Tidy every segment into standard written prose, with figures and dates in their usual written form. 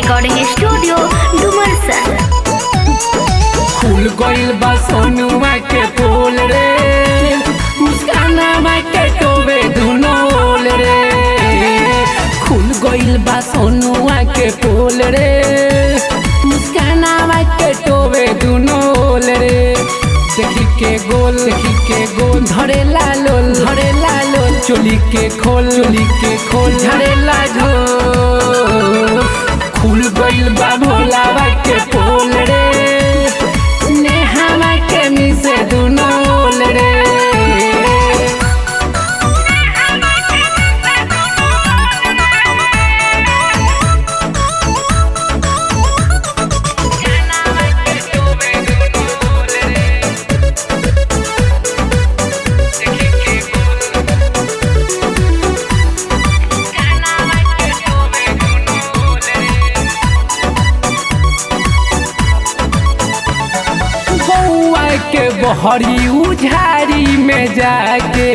Recording studio Dumarsan. खुल गइल बा सोनुआ के पोल रे, मुस्कानावा के टोवे दुनो ओल रे। खुल गइल बा सोनुआ के पोल रे, मुस्कानावा के टोवे दुनो ओल रे। देखी के गोल धरेला लोल चोली के खोल धरेला झोल। खुल गइल बा भोलावा के पोल रे, नेहावा के मिसे दुनो ओल रे। के बहरी उझारी में जाके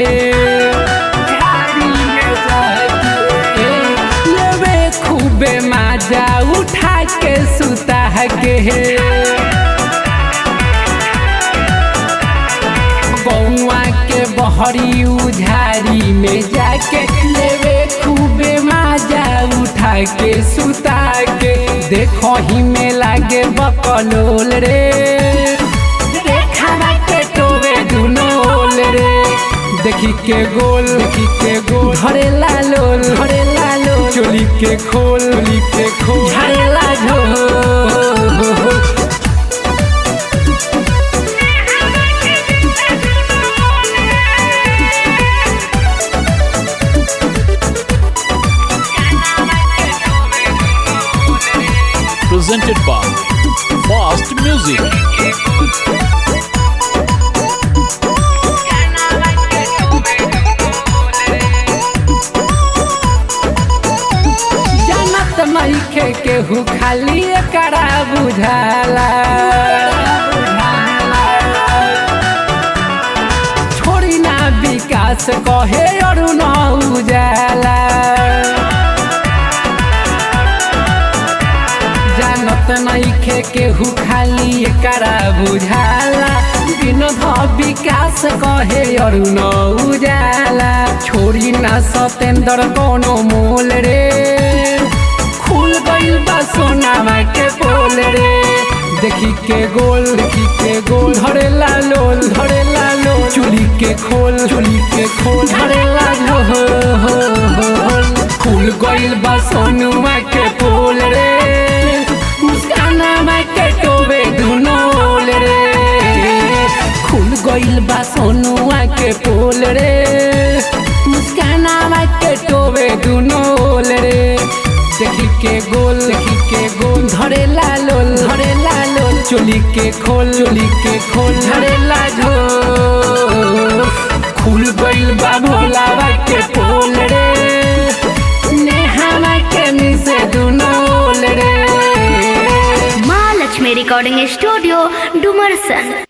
लेवे खूबे माजा उठा के सुता के। बउआ के बहरी उझारी में जाके लेवे खूबे माजा उठा के सुता के। देखो ही में लागे बकलोल रे, देखी के गोल धरेला लोल चोली के खोल झरेला झोल। Presented by Fast Music। नइखे केहू खाली एकरा बुझाला, छोड़ी ना विकास कहे और न उजाला। जानत नइखे केहू खाली एकरा बुझाला, विनोद विकास कहे और न उजाला। छोड़ी ना सतेंद्र कोनो मोल रे, खुल गइल बा सोनावा के पोल रे। देखी के गोल धरेला लोल चोली के खोल धरेला झोल। खुल गइल बा सोनुआ के पोल रे, मुस्कानावा के टोवे दुनो ओल रे। खुल गइल बा सोनुआ के पोल रे, मुस्कानावा के टोवे दुनो ओल रे। देखी के गोल धरेला लोल चोली के खोल धरेला झोल। खुल गइल बा भोलावा के पोल रे, नेहावा के मिसे दुनो ओल रे। माँ लक्ष्मी रिकॉर्डिंग स्टूडियो डुमरसन।